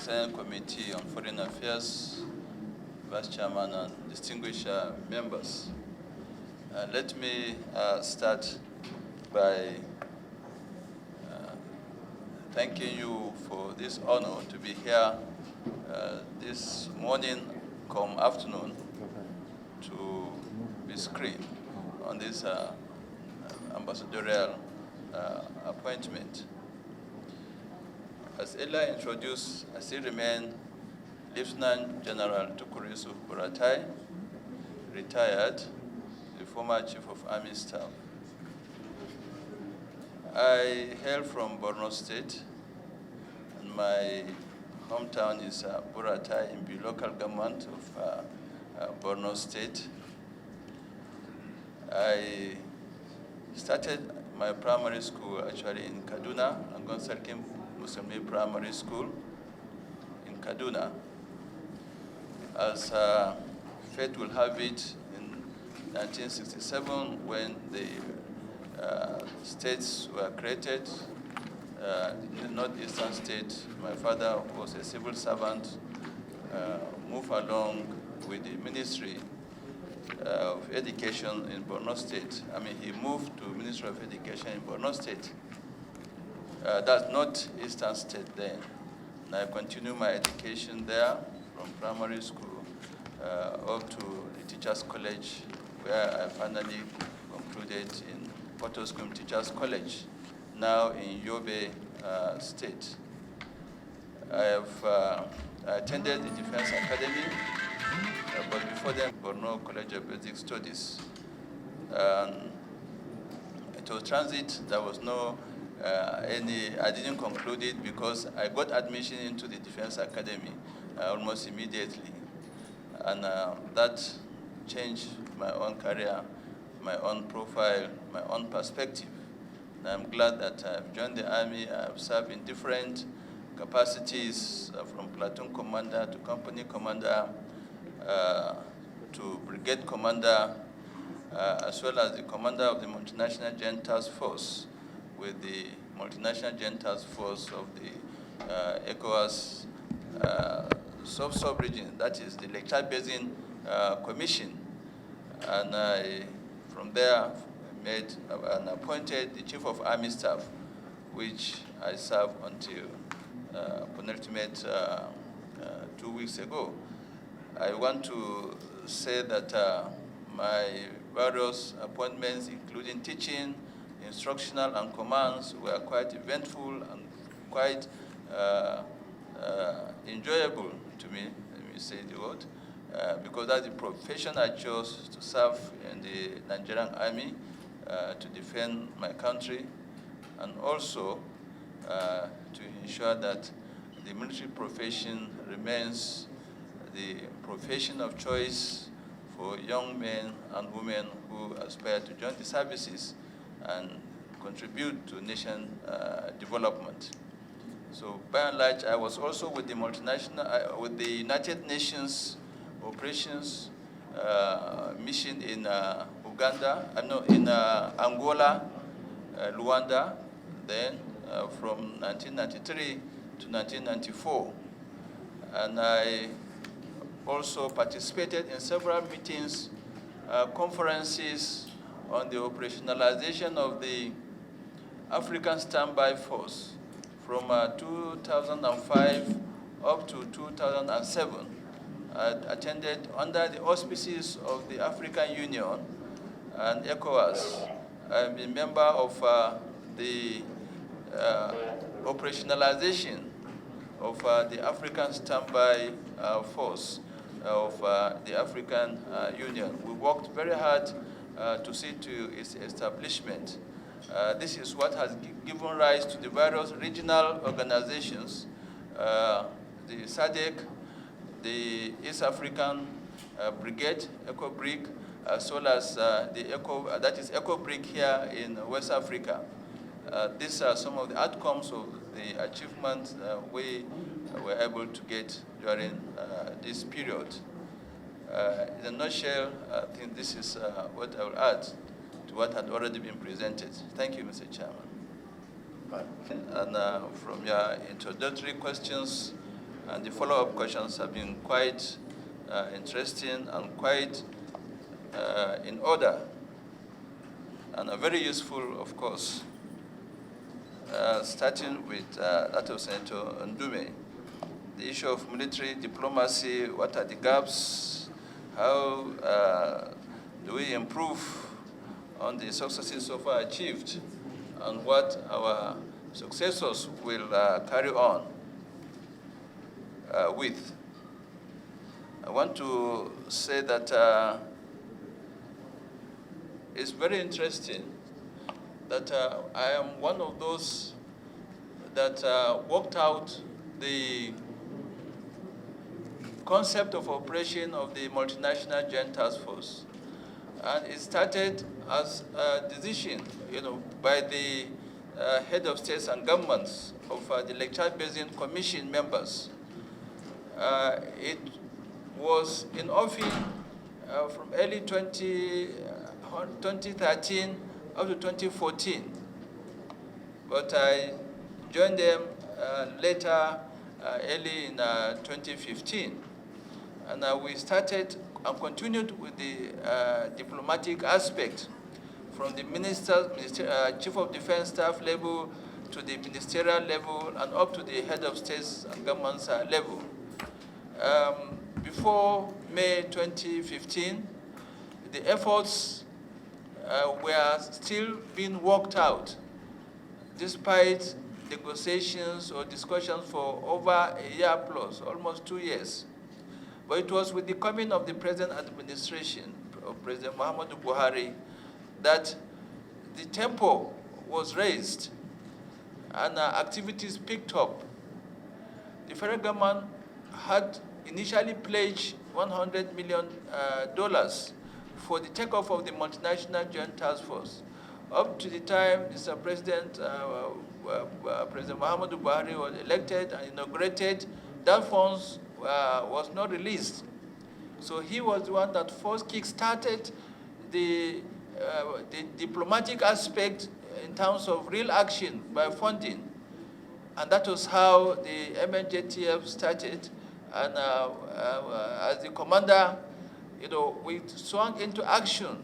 Senate Committee on Foreign Affairs, Vice Chairman, and distinguished members. Let me start by thanking you for this honor to be here this morning, come afternoon, to be screened on this ambassadorial appointment. As earlier introduced, I still remain Lieutenant General Tukur Buratai, retired, the former Chief of Army Staff. I hail from Borno State, and my hometown is Buratai in the local government of Borno State. I started my primary school actually in Kaduna, Angon Sarkim Muslim Primary School in Kaduna. As fate will have it, in 1967, when the states were created, in the northeastern state, my father was a civil servant, moved along with the Ministry of Education in Borno State. He moved to Ministry of Education in Borno State. That's not Eastern State then. And I continued my education there from primary school up to the Teachers College, where I finally concluded in Potoskum Teachers College, now in Yobe State. I have attended the Defense Academy, but before then, Borno College of Basic Studies. It was transit. There was no I didn't conclude it because I got admission into the Defense Academy almost immediately. And that changed my own career, my own profile, my own perspective. And I'm glad that I've joined the Army. I've served in different capacities, from platoon commander to company commander to brigade commander, as well as the commander of the Multinational Joint Task Force with the Multinational Joint Task Force of the ECOWAS sub-region, that is the Lake Chad Basin Commission. And I, from there, made and appointed the Chief of Army Staff, which I served until penultimate 2 weeks ago. I want to say that my various appointments, including teaching, instructional, and commands, were quite eventful and quite enjoyable to me, let me say the word, because that's the profession I chose to serve in the Nigerian Army, to defend my country, and also to ensure that the military profession remains the profession of choice for young men and women who aspire to join the services and contribute to nation development. So by and large, I was also with the multinational, with the United Nations operations mission in Uganda, in Angola, Luanda, then from 1993 to 1994. And I also participated in several meetings, conferences on the operationalization of the African Standby Force from 2005 up to 2007. I attended under the auspices of the African Union and ECOWAS. I'm a member of the operationalization of the African Standby Force of the African Union. We worked very hard to see to its establishment. This is what has given rise to the various regional organizations, the SADC, the East African Brigade, ECOBRIG, as well as the ECOBRIG here in West Africa. These are some of the outcomes of the achievements we were able to get during this period. In a nutshell, I think this is what I will add to what had already been presented. Thank you, Mr. Chairman. And from your introductory questions, And the follow-up questions have been quite interesting and quite in order, and are very useful, of course, starting with that of Senator Ndume. The issue of military diplomacy, what are the gaps, how do we improve on the successes so far achieved, and what our successors will carry on with. I want to say that it's very interesting that I am one of those that worked out the concept of operation of the Multinational Joint Task Force. And it started as a decision, by the head of states and governments of the Lake Chad Basin Commission members. It was in office from early 2013 up to 2014. But I joined them later, early in 2015. And we started and continued with the diplomatic aspect from the Chief of Defense Staff level to the ministerial level and up to the head of states and governments level. Before May 2015, the efforts were still being worked out, despite negotiations or discussions for over a year plus, almost 2 years. But it was with the coming of the present administration of President Muhammadu Buhari that the tempo was raised and activities picked up. The federal government had initially pledged $100 million for the takeoff of the Multinational Joint Task Force. Up to the time Mr. President, President Muhammadu Buhari was elected and inaugurated, that funds was not released. So he was the one that first kick-started the diplomatic aspect in terms of real action by funding. And that was how the MNJTF started. And as the commander, we swung into action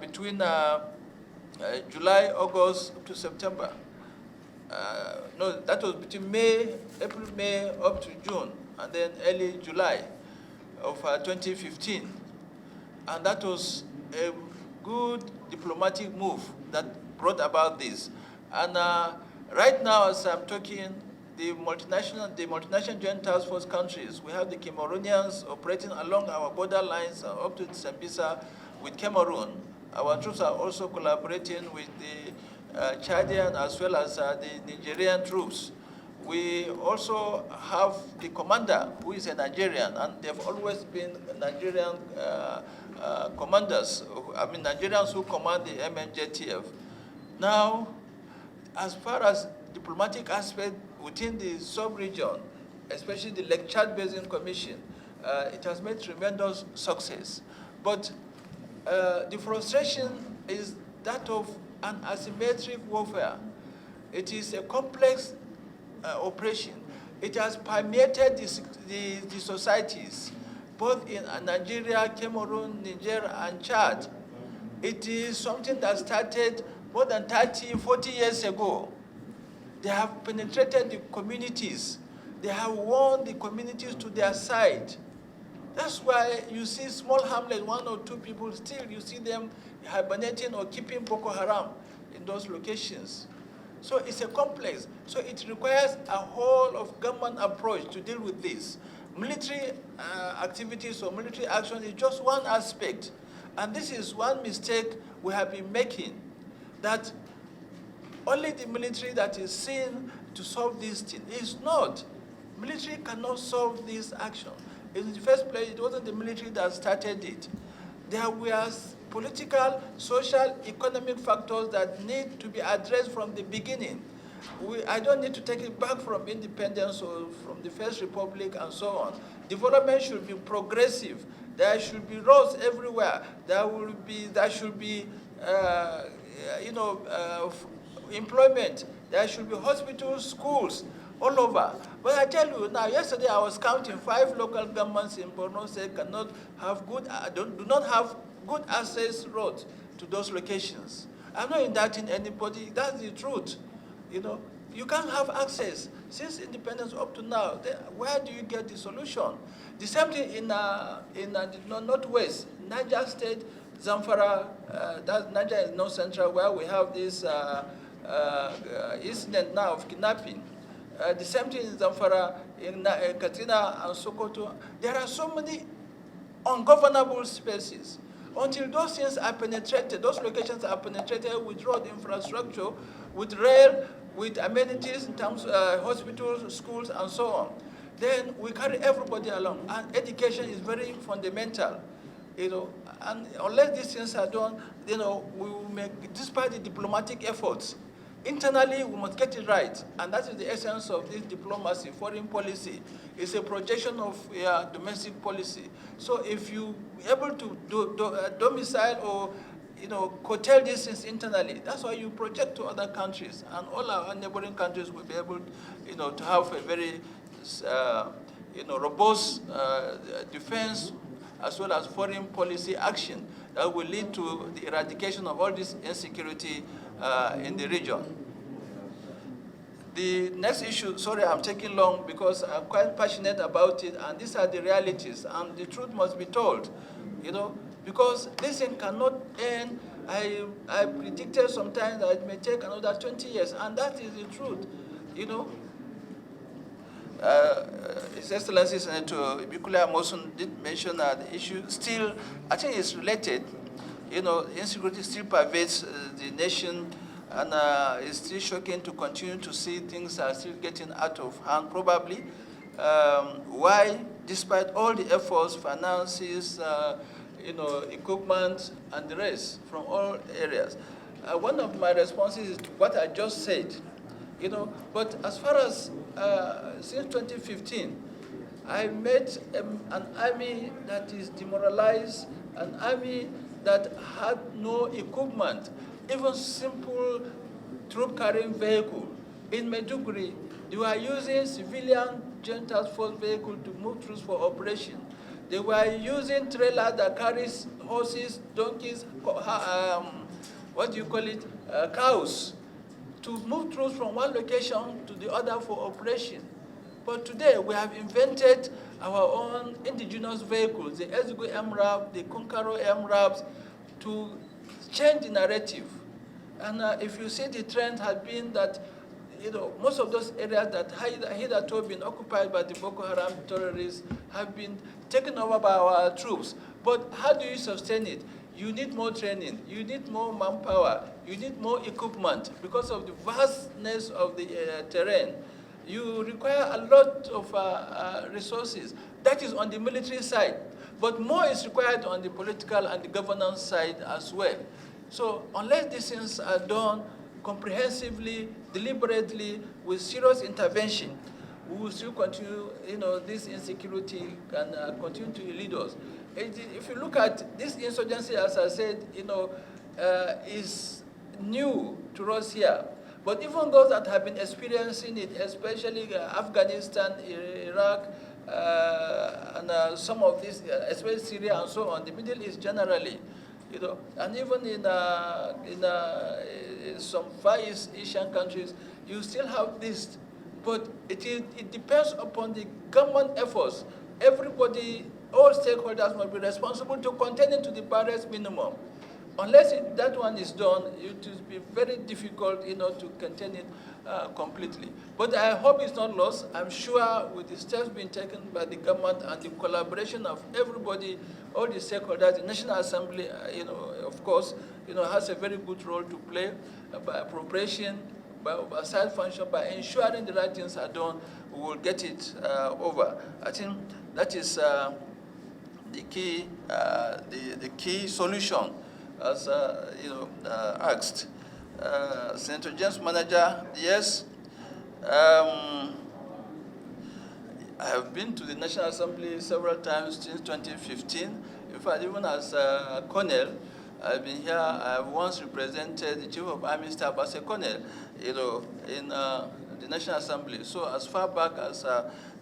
between July, August to September. No, that was between April, May, up to June, and then early July of 2015. And that was a good diplomatic move that brought about this. And right now, as I'm talking, the multinational Joint Task Force countries, we have the Cameroonians operating along our border lines up to Sambisa with Cameroon. Our troops are also collaborating with the Chadian as well as the Nigerian troops. We also have the commander, who is a Nigerian, and they've always been Nigerian commanders, Nigerians who command the MNJTF. Now, as far as diplomatic aspect within the sub-region, especially the Lake Chad Basin Commission, it has made tremendous success. But the frustration is that of an asymmetric warfare. It is a complex operation. It has permeated the societies, both in Nigeria, Cameroon, Niger, and Chad. It is something that started more than 30, 40 years ago. They have penetrated the communities. They have won the communities to their side. That's why you see small hamlets, 1 or 2 people, still you see them hibernating or keeping Boko Haram in those locations. So it's a complex. So it requires a whole of government approach to deal with this. Military activities or military action is just one aspect. And this is one mistake we have been making, that only the military that is seen to solve this thing. It's not. Military cannot solve this action. In the first place, it wasn't the military that started it. There were political, social, economic factors that need to be addressed from the beginning. I don't need to take it back from independence or from the First Republic and so on. Development should be progressive. There should be roads everywhere. There should be employment. There should be hospitals, schools. all over. But I tell you now, yesterday I was counting 5 local governments in Borno State cannot have do not have good access roads to those locations. I'm not indicting anybody. That's the truth. You know, you can't have access since independence up to now. Where do you get the solution? The same thing in the northwest, Niger State, Zamfara. That Niger is north central, where we have this incident now of kidnapping. The same thing in Zamfara, in Katsina and Sokoto. There are so many ungovernable spaces. Until those things are penetrated, those locations are penetrated with road infrastructure, with rail, with amenities in terms of hospitals, schools, and so on, then we carry everybody along. And education is very fundamental, you know. And unless these things are done, you know, we will make, despite the diplomatic efforts, internally we must get it right. And that is the essence of this diplomacy, foreign policy. It's a projection of domestic policy. So if you are able to domicile or, you know, curtail these things internally, that's why you project to other countries. And all our neighboring countries will be able, you know, to have a very, you know, robust defense as well as foreign policy action that will lead to the eradication of all this insecurity in the region. The next issue, sorry, I'm taking long because I'm quite passionate about it, and these are the realities, and the truth must be told, you know, because this thing cannot end. I predicted sometimes that it may take another 20 years, and that is the truth, you know. His Excellency Senator Ibikule Amosun did mention that the issue still, I think it's related. You know, insecurity still pervades the nation, and it's still shocking to continue to see things are still getting out of hand, probably. Why, despite all the efforts, finances, you know, equipment, and the rest from all areas? One of my responses is what I just said. You know, but as far as since 2015, I met an army that is demoralized, an army that had no equipment, even simple troop-carrying vehicle. In Maiduguri, they were using civilian joint task force vehicle to move troops for operation. They were using trailer that carries horses, donkeys, what do you call it, cows, to move troops from one location to the other for operation. But today, we have invented our own indigenous vehicles, the Ezgo MRAP, the Konkaro MRAPs, to change the narrative. And if you see, the trend has been that, you know, most of those areas that hitherto been occupied by the Boko Haram terrorists have been taken over by our troops. But how do you sustain it? You need more training, you need more manpower, you need more equipment because of the vastness of the terrain. You require a lot of resources. That is on the military side. But more is required on the political and the governance side as well. So unless these things are done comprehensively, deliberately, with serious intervention, we will still continue, you know, this insecurity can continue to lead us. If you look at this insurgency, as I said, you know, is new to us here. But even those that have been experiencing it, especially Afghanistan, Iraq, and some of these, especially Syria and so on, the Middle East generally, you know, and even in some Far East Asian countries, you still have this. But it depends upon the government efforts. Everybody, all stakeholders must be responsible to contain it to the barest minimum. Unless that one is done, it will be very difficult, you know, to contain it completely. But I hope it's not lost. I'm sure with the steps being taken by the government and the collaboration of everybody, all the stakeholders, the National Assembly, you know, of course, you know, has a very good role to play by appropriation, by oversight function, by ensuring the right things are done, we will get it over. I think that is the key solution, as you know, asked. Senator James Manager, yes. I have been to the National Assembly several times since 2015. In fact, even as a colonel, I've been here. I have once represented the Chief of Army Staff as a colonel, you know, in the National Assembly. So as far back as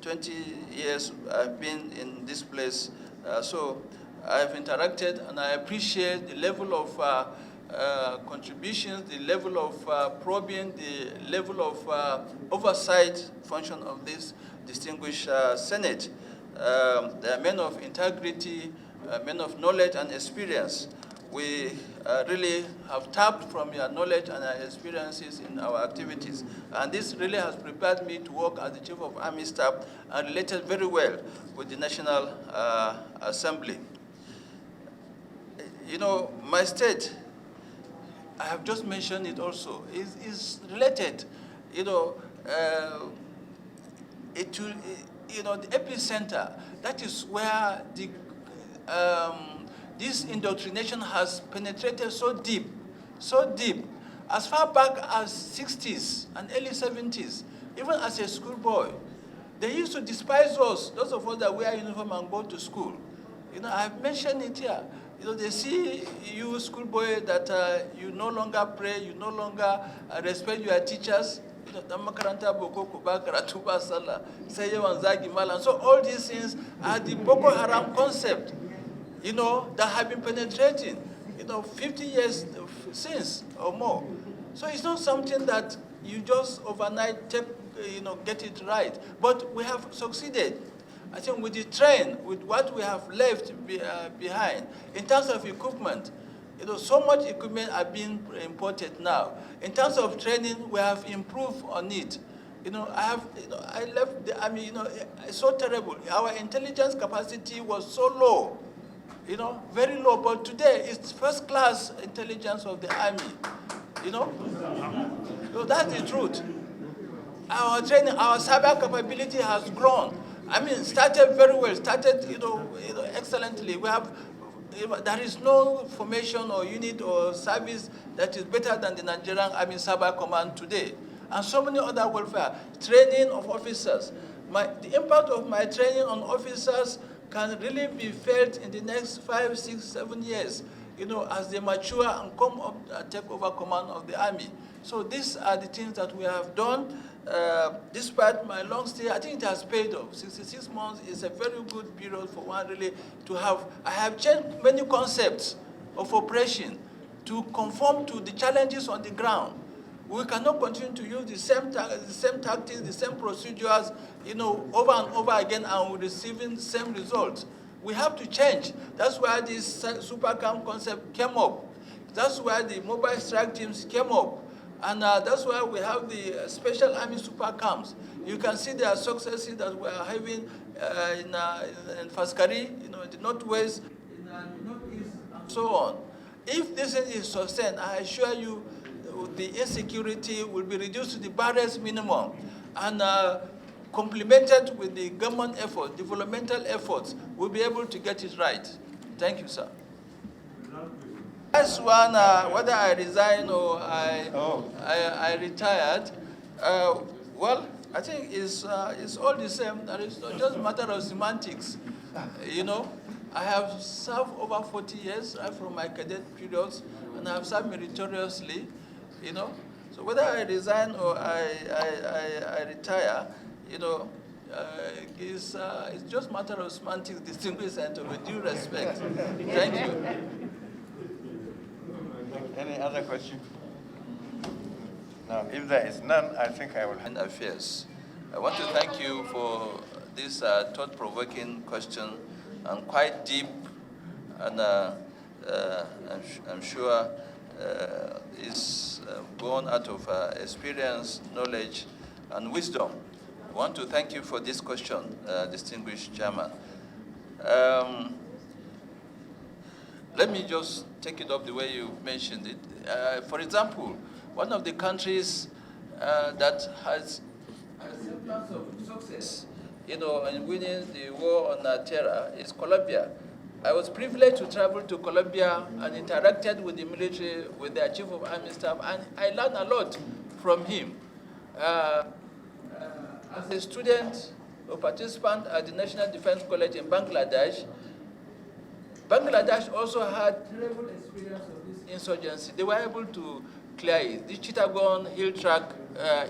20 years I've been in this place. So I've interacted, and I appreciate the level of contributions, the level of probing, the level of oversight function of this distinguished Senate. They are men of integrity, men of knowledge and experience. We really have tapped from your knowledge and your experiences in our activities. And this really has prepared me to work as the Chief of Army Staff and related very well with the National Assembly. You know, my state, I have just mentioned it also, is related. You know, the epicenter, that is where the this indoctrination has penetrated so deep, as far back as 60s and early 70s, even as a schoolboy. They used to despise us, those of us that wear uniform and go to school. You know, I've mentioned it here. You know, they see you, schoolboy, that you no longer pray, you no longer respect your teachers. You know, so all these things are the Boko Haram concept, you know, that have been penetrating, you know, 50 years since or more. So it's not something that you just overnight take, you know, get it right. But we have succeeded. I think with the train, with what we have left behind, in terms of equipment, you know, so much equipment are being imported now. In terms of training, we have improved on it. You know, I left the army, you know, it's so terrible. Our intelligence capacity was so low, you know, very low. But today, it's first-class intelligence of the army, you know. So that's the truth. Our training, our cyber capability has grown. I mean, started very well, started, you know, excellently. We have, there is no formation or unit or service that is better than the Nigerian Army Cyber Command today. And so many other welfare. Training of officers. The impact of my training on officers can really be felt in the next 5, 6, 7 years, you know, as they mature and come up and take over command of the army. So these are the things that we have done. Despite my long stay, I think it has paid off. 66 months is a very good period for one really to have. I have changed many concepts of operation to conform to the challenges on the ground. We cannot continue to use the same tactics, the same procedures, you know, over and over again, and we're receiving the same results. We have to change. That's why this super camp concept came up. That's why the mobile strike teams came up. And that's why we have the special army super camps. You can see there are successes that we are having in Faskari, you know, in the northwest, in the northeast, and so on. If this is sustained, I assure you, the insecurity will be reduced to the barest minimum, and complemented with the government efforts, developmental efforts, we'll be able to get it right. Thank you, sir. Last one, whether I resign or I retired, well, I think it's all the same. It's just a matter of semantics. You know, I have served over 40 years from my cadet periods, and I have served meritoriously. You know, so whether I resign or I retire, you know, it's just a matter of semantics, distinguished and with due respect. Thank you. Any other question? No, if there is none, I think I will. And affairs. I want to thank you for this thought-provoking question, and quite deep, and I'm sure is born out of experience, knowledge, and wisdom. I want to thank you for this question, distinguished chairman. Let me just take it up the way you mentioned it. For example, one of the countries that has semblance of success, you know, in winning the war on terror is Colombia. I was privileged to travel to Colombia and interacted with the military, with their chief of army staff, and I learned a lot from him. As a student or participant at the National Defense College in Bangladesh, Bangladesh also had terrible experience of this insurgency. They were able to clear it, the Chittagong Hill Track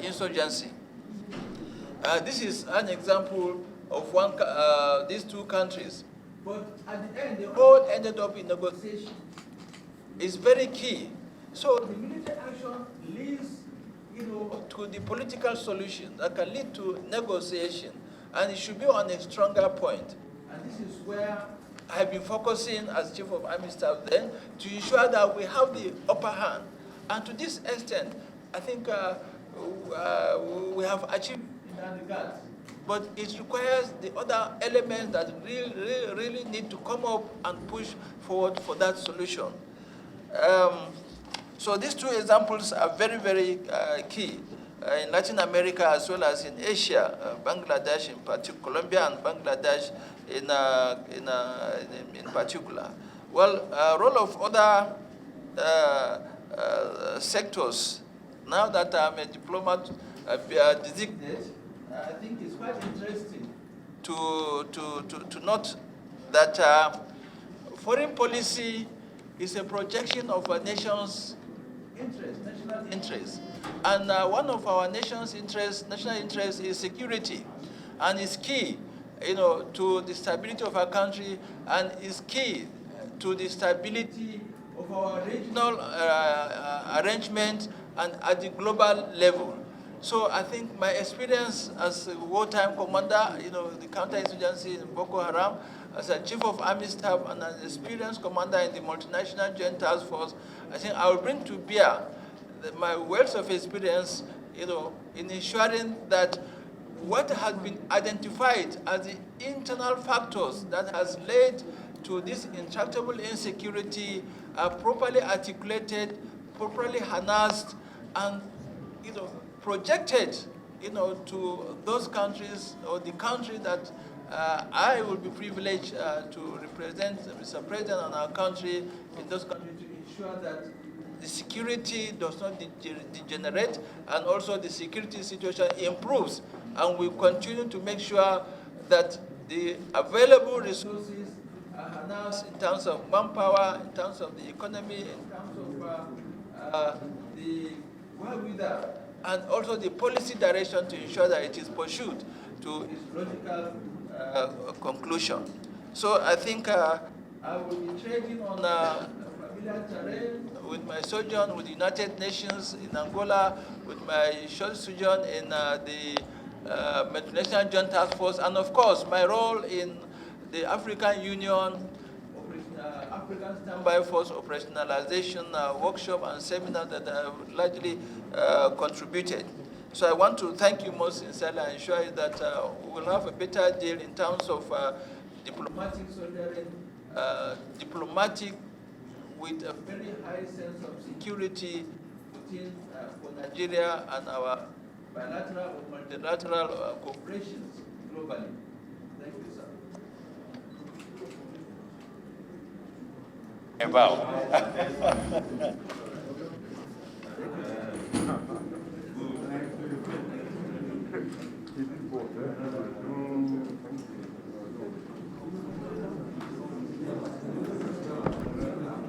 insurgency. This is an example of these two countries. But at the end, they all ended up in negotiation. It's very key. So the military action leads, to the political solution that can lead to negotiation, and it should be on a stronger point. And this is where I've been focusing as Chief of Army Staff then to ensure that we have the upper hand. And to this extent, I think we have achieved in that regard. But it requires the other elements that really need to come up and push forward for that solution. So these two examples are very, very key in Latin America as well as in Asia, Bangladesh in particular, Colombia and Bangladesh in particular. Well, role of other sectors. Now that I'm a diplomat designated, I think it's quite interesting to note that foreign policy is a projection of a nation's interest, national interest. And one of our nation's national interest is security. And it's key, to the stability of our country, and is key to the stability of our regional arrangement and at the global level. So I think my experience as a wartime commander, the counterinsurgency in Boko Haram, as a Chief of Army Staff and an experienced commander in the Multinational Joint Task Force, I think I will bring to bear my wealth of experience, in ensuring that what has been identified as the internal factors that has led to this intractable insecurity are properly articulated, properly harnessed, and projected, to those countries or the country that I will be privileged to represent, Mr. President, and our country in those countries to ensure that the security does not degenerate, and also the security situation improves, and we continue to make sure that the available resources are harnessed in terms of manpower, in terms of the economy, in terms of the wherewithal, and also the policy direction to ensure that it is pursued to its logical conclusion. So I think I will be trading on familiar terrain with my sojourn with the United Nations in Angola, with my short sojourn in the Multinational Joint Task Force, and of course my role in the African Union African Standby Force operationalization workshop and seminar that I have largely contributed. So I want to thank you most sincerely and assure you that we will have a better deal in terms of diplomatic soldiering, diplomatic with a very high sense of security within for Nigeria and our bilateral or multilateral cooperations globally. Thank you, sir. Wow.